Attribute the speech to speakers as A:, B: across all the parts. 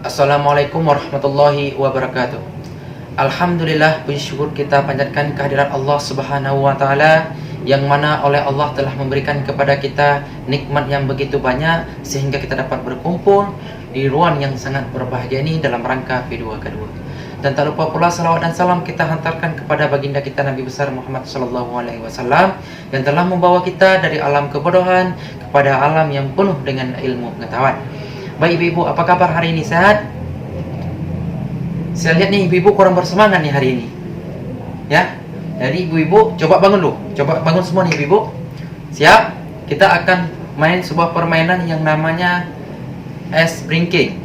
A: Assalamualaikum warahmatullahi wabarakatuh. Alhamdulillah, puji syukur kita panjatkan kehadirat Allah Subhanahu wa taala yang mana oleh Allah telah memberikan kepada kita nikmat yang begitu banyak sehingga kita dapat berkumpul di ruang yang sangat berbahagia ini dalam rangka video kedua. Dan tak lupa pula salawat dan salam kita hantarkan kepada baginda kita Nabi besar Muhammad sallallahu alaihi wasallam yang telah membawa kita dari alam kebodohan kepada alam yang penuh dengan ilmu pengetahuan. Baik ibu-ibu, apa kabar hari ini? Sehat? Saya lihat nih ibu-ibu kurang bersemangat nih hari ini. Ya. Jadi ibu-ibu coba bangun dulu. Coba bangun semua nih ibu-ibu. Siap? Kita akan main sebuah permainan yang namanya es bringking.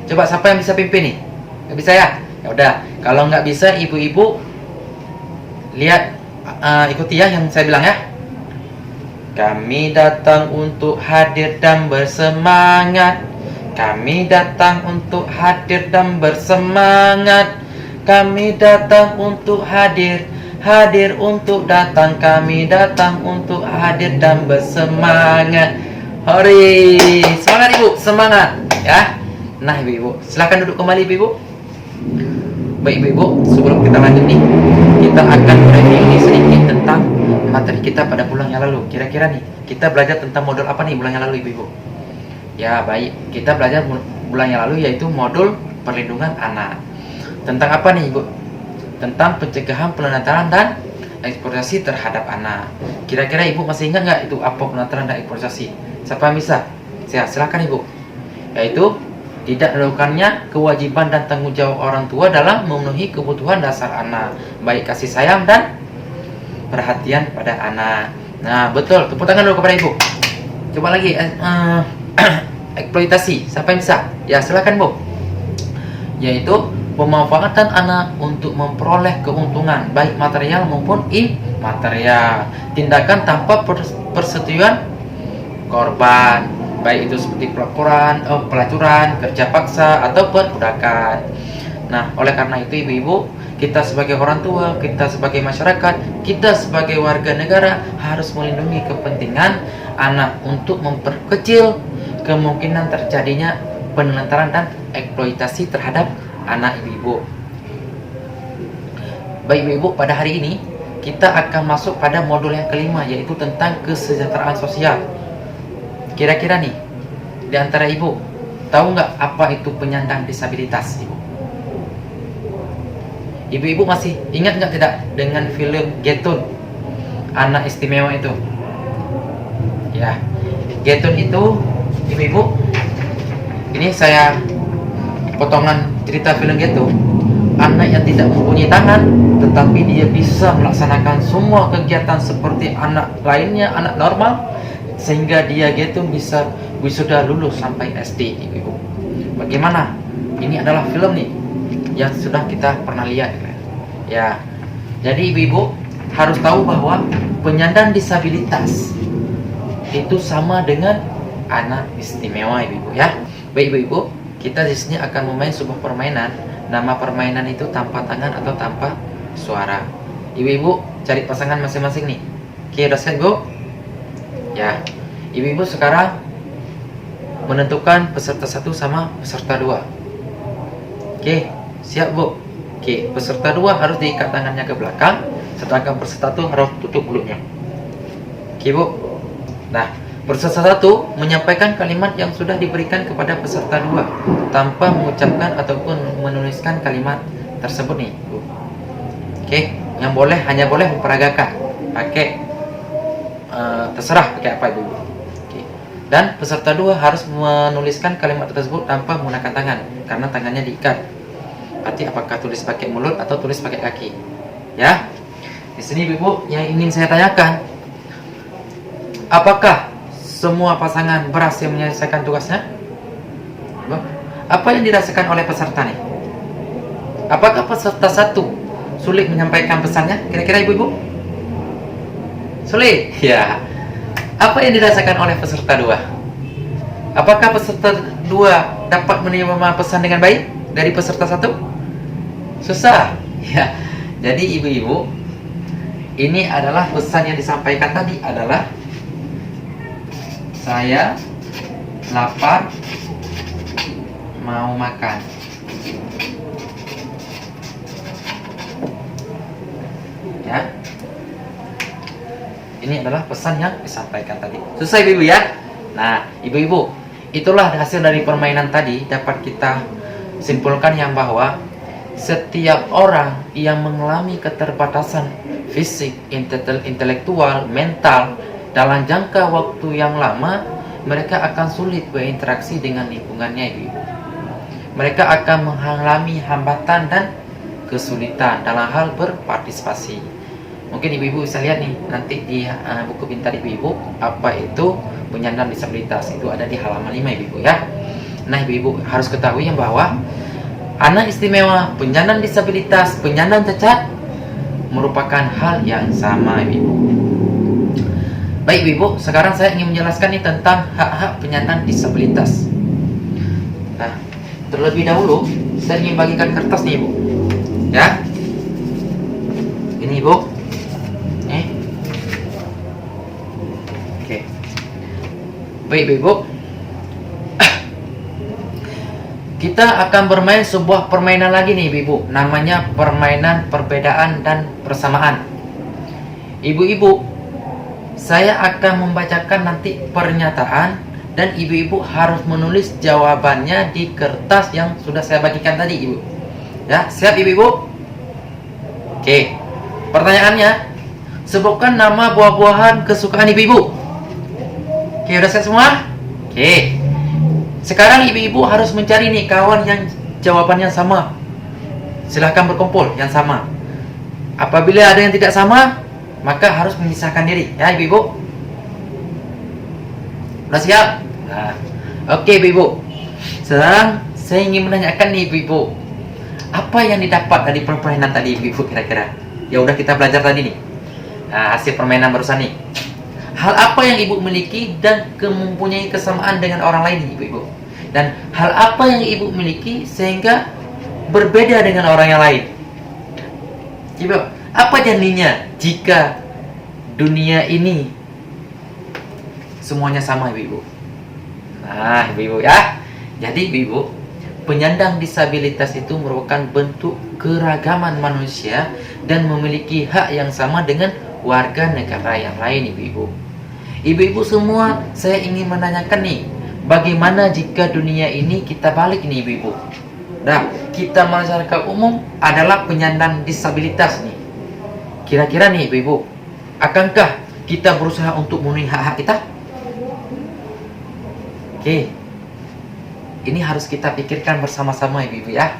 A: Coba siapa yang bisa pimpin nih? Nggak bisa ya? Ya udah. Kalau nggak bisa ibu-ibu lihat ikuti ya yang saya bilang ya. Kami datang untuk hadir dan bersemangat. Kami datang untuk hadir dan bersemangat. Kami datang untuk hadir, hadir untuk datang. Kami datang untuk hadir dan bersemangat. Hore, semangat ibu, semangat ya. Nah ibu-ibu, silahkan duduk kembali ibu-ibu. Baik ibu-ibu, sebelum kita lanjut nih, kita akan review sedikit tentang materi kita pada bulan yang lalu. Kira-kira nih, kita belajar tentang modul apa nih bulan yang lalu ibu-ibu? Ya baik, kita belajar bulan yang lalu yaitu modul perlindungan anak. Tentang apa nih ibu? Tentang pencegahan penelantaran dan eksploitasi terhadap anak. Kira-kira ibu masih ingat nggak itu apa penelantaran dan eksploitasi? Siapa yang bisa? Silakan ibu. Yaitu tidak dilakukannya kewajiban dan tanggung jawab orang tua dalam memenuhi kebutuhan dasar anak, baik kasih sayang dan perhatian pada anak. Nah betul, tepuk tangan dulu kepada ibu. Coba lagi eksploitasi, siapa yang bisa? Ya silakan bu. Yaitu pemanfaatan anak untuk memperoleh keuntungan baik material maupun imaterial, tindakan tanpa persetujuan korban, baik itu seperti pelacuran, kerja paksa atau perbudakan. Nah oleh karena itu ibu-ibu, kita sebagai orang tua, kita sebagai masyarakat, kita sebagai warga negara harus melindungi kepentingan anak untuk memperkecil kemungkinan terjadinya penelantaran dan eksploitasi terhadap anak ibu-ibu. Baik ibu-ibu, pada hari ini kita akan masuk pada modul yang kelima, yaitu tentang kesejahteraan sosial. Kira-kira nih, di antara ibu tahu nggak apa itu penyandang disabilitas ibu? Ibu-ibu masih ingat nggak tidak dengan film Getun, anak istimewa itu? Ya, Getun itu ibu-ibu, ini saya potongan cerita film Getun. Anak yang tidak mempunyai tangan, tetapi dia bisa melaksanakan semua kegiatan seperti anak lainnya, anak normal, sehingga dia Getun bisa wisuda lulus sampai SD ibu-ibu. Bagaimana? Ini adalah film nih yang sudah kita pernah lihat ya. Jadi ibu-ibu harus tahu bahwa penyandang disabilitas itu sama dengan anak istimewa ibu-ibu ya. Baik ibu-ibu, kita di sini akan memain sebuah permainan. Nama permainan itu tanpa tangan atau tanpa suara. Ibu-ibu cari pasangan masing-masing nih. Oke, udah set go? Ya. Ibu-ibu sekarang menentukan peserta 1 sama peserta 2. Oke, siap bu? Oke, peserta 2 harus diikat tangannya ke belakang, sedangkan peserta 1 harus tutup mulutnya. Oke bu? Nah, peserta 1 menyampaikan kalimat yang sudah diberikan kepada peserta 2 tanpa mengucapkan ataupun menuliskan kalimat tersebut nih bu. Oke, yang hanya boleh memperagakan, pakai terserah pakai apa ibu. Dan peserta 2 harus menuliskan kalimat tersebut tanpa menggunakan tangan, karena tangannya diikat. Berarti apakah tulis pakai mulut atau tulis pakai kaki? Ya. Di sini ibu yang ingin saya tanyakan, apakah semua pasangan berhasil menyelesaikan tugasnya? Apa yang dirasakan oleh peserta nih? Apakah peserta 1 sulit menyampaikan pesannya? Kira-kira ibu-ibu? Sulit? Ya. Apa yang dirasakan oleh peserta 2? Apakah peserta 2 dapat menerima pesan dengan baik dari peserta 1? Susah. Ya. Jadi ibu-ibu, ini adalah pesan yang disampaikan tadi adalah saya lapar mau makan. Ya. Ini adalah pesan yang disampaikan tadi. Selesai ibu ya. Nah, ibu-ibu, itulah hasil dari permainan tadi. Dapat kita simpulkan yang bahwa setiap orang yang mengalami keterbatasan fisik, intelektual, mental dalam jangka waktu yang lama, mereka akan sulit berinteraksi dengan lingkungannya, ibu. Mereka akan mengalami hambatan dan kesulitan dalam hal berpartisipasi. Mungkin ibu-ibu bisa lihat nih nanti di buku pintar ibu-ibu apa itu penyandang disabilitas, itu ada di halaman 5 ibu-ibu ya. Nah, ibu-ibu harus ketahui yang bahwa anak istimewa, penyandang disabilitas, penyandang cacat merupakan hal yang sama, ibu-ibu. Baik ibu, sekarang saya ingin menjelaskan nih tentang hak-hak penyandang disabilitas. Nah, terlebih dahulu saya ingin bagikan kertas nih ibu, ya. Ini ibu. Oke. Baik ibu. Kita akan bermain sebuah permainan lagi nih ibu. Namanya permainan perbedaan dan persamaan. Ibu-ibu, saya akan membacakan nanti pernyataan dan ibu-ibu harus menulis jawabannya di kertas yang sudah saya bagikan tadi, ibu. Ya, siap ibu-ibu? Oke. Pertanyaannya, sebutkan nama buah-buahan kesukaan ibu-ibu. Oke, udah siap semua? Oke. Sekarang ibu-ibu harus mencari nih kawan yang jawabannya sama. Silahkan berkumpul yang sama. Apabila ada yang tidak sama, maka harus memisahkan diri, ya ibu-ibu. Udah siap? Nah, oke ibu-ibu. Sekarang saya ingin menanyakan nih ibu-ibu, apa yang didapat dari permainan tadi ibu-ibu kira-kira? Ya udah kita belajar tadi nih. Nah, hasil permainan barusan nih. Hal apa yang ibu miliki dan mempunyai kesamaan dengan orang lain, ibu-ibu? Dan hal apa yang ibu miliki sehingga berbeda dengan orang yang lain? Ibu, apa jadinya jika dunia ini semuanya sama, ibu-ibu? Nah, ibu-ibu ya. Jadi ibu-ibu, penyandang disabilitas itu merupakan bentuk keragaman manusia dan memiliki hak yang sama dengan warga negara yang lain, ibu-ibu. Ibu-ibu semua, saya ingin menanyakan nih, bagaimana jika dunia ini kita balik nih ibu-ibu? Nah, kita masyarakat umum adalah penyandang disabilitas nih. Kira-kira nih ibu-ibu, akankah kita berusaha untuk memenuhi hak-hak kita? Oke, ini harus kita pikirkan bersama-sama ibu-ibu ya.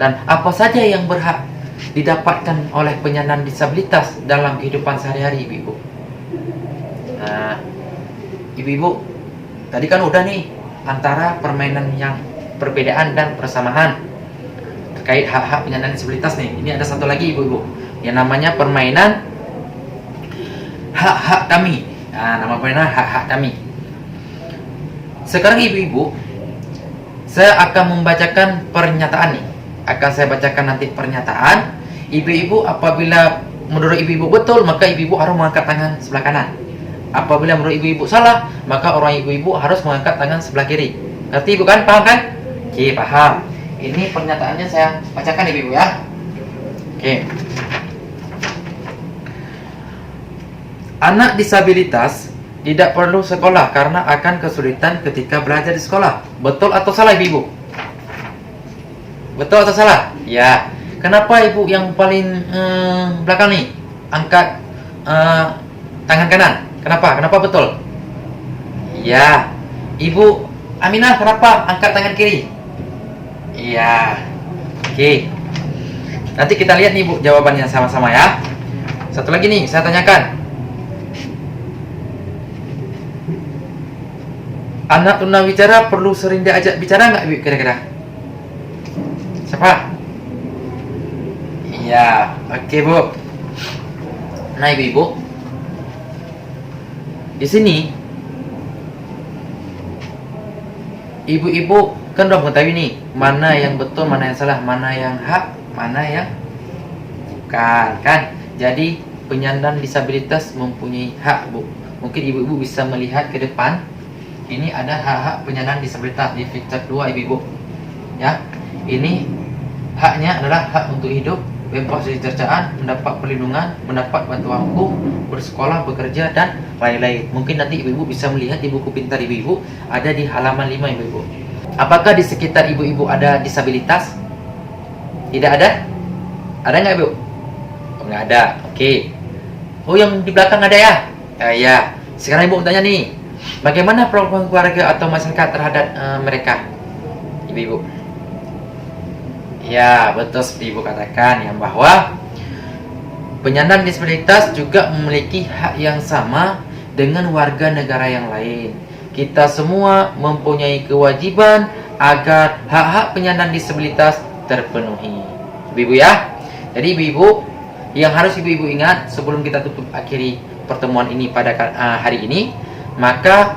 A: Dan apa saja yang berhak didapatkan oleh penyandang disabilitas dalam kehidupan sehari-hari, ibu-ibu? Nah, ibu-ibu, tadi kan udah nih antara permainan yang perbedaan dan persamaan terkait hak-hak penyandang disabilitas nih. Ini ada satu lagi ibu-ibu, yang namanya permainan hak-hak kami. Nah, nama permainan hak-hak kami. Sekarang ibu-ibu, saya akan membacakan pernyataan nih. Akan saya bacakan nanti pernyataan. Ibu-ibu, apabila menurut ibu-ibu betul, maka ibu-ibu harus mengangkat tangan sebelah kanan. Apabila menurut ibu-ibu salah, maka orang ibu-ibu harus mengangkat tangan sebelah kiri. Ngerti ibu kan? Paham kan? Oke, paham. Ini pernyataannya saya bacakan ibu-ibu ya. Oke. Anak disabilitas tidak perlu sekolah karena akan kesulitan ketika belajar di sekolah. Betul atau salah ibu-ibu? Betul atau salah? Ya. Kenapa ibu yang paling belakang nih angkat tangan kanan? Kenapa? Kenapa betul? Ya. Ibu Aminah kenapa angkat tangan kiri? Iya. Oke. Nanti kita lihat nih Bu jawabannya sama-sama ya. Satu lagi nih saya tanyakan. Anak tunawicara perlu sering diajak bicara nggak Ibu kira-kira? Siapa? Iya. Oke Bu. Nah ibu-ibu, di sini ibu-ibu kan udah mengetahui nih mana yang betul, mana yang salah, mana yang hak, mana yang bukan, kan? Jadi penyandang disabilitas mempunyai hak, Bu. Mungkin ibu-ibu bisa melihat ke depan ini ada hak-hak penyandang disabilitas di tingkat 2 ibu-ibu. Ya, ini haknya adalah hak untuk hidup, bebas dari cercaan, mendapat perlindungan, mendapat bantuan hukum, bersekolah, bekerja, dan lain-lain. Mungkin nanti ibu-ibu bisa melihat di buku pintar ibu-ibu, ada di halaman 5 ibu-ibu. Apakah di sekitar ibu-ibu ada disabilitas? Tidak ada? Ada nggak ibu? Oh, nggak ada. Oke. Oh, yang di belakang ada ya? Ya. Sekarang ibu tanya nih, bagaimana program keluarga atau masyarakat terhadap mereka, ibu-ibu? Ya, betul seperti ibu katakan yang bahwa penyandang disabilitas juga memiliki hak yang sama dengan warga negara yang lain. Kita semua mempunyai kewajiban agar hak-hak penyandang disabilitas terpenuhi. Ibu-ibu ya. Jadi ibu-ibu, yang harus ibu-ibu ingat sebelum kita tutup akhiri pertemuan ini pada hari ini, maka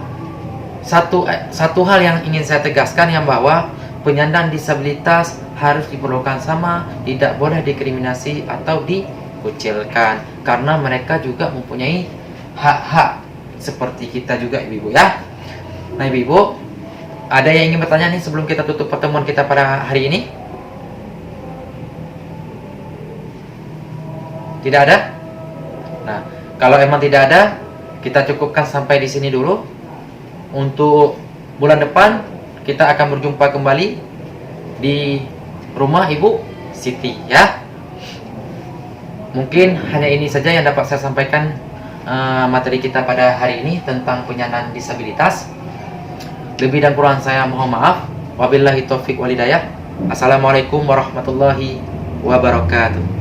A: satu hal yang ingin saya tegaskan yang bahwa penyandang disabilitas harus diperlakukan sama, tidak boleh diskriminasi atau dikucilkan, karena mereka juga mempunyai hak-hak seperti kita juga ibu-ibu ya. Nah ibu-ibu, ada yang ingin bertanya nih sebelum kita tutup pertemuan kita pada hari ini? Tidak ada? Nah, kalau emang tidak ada, kita cukupkan sampai di sini dulu. Untuk bulan depan kita akan berjumpa kembali di rumah Ibu Siti ya. Mungkin hanya ini saja yang dapat saya sampaikan materi kita pada hari ini tentang penyandang disabilitas. Lebih dan kurang saya mohon maaf. Wabillahi taufik walhidayah. Assalamualaikum warahmatullahi wabarakatuh.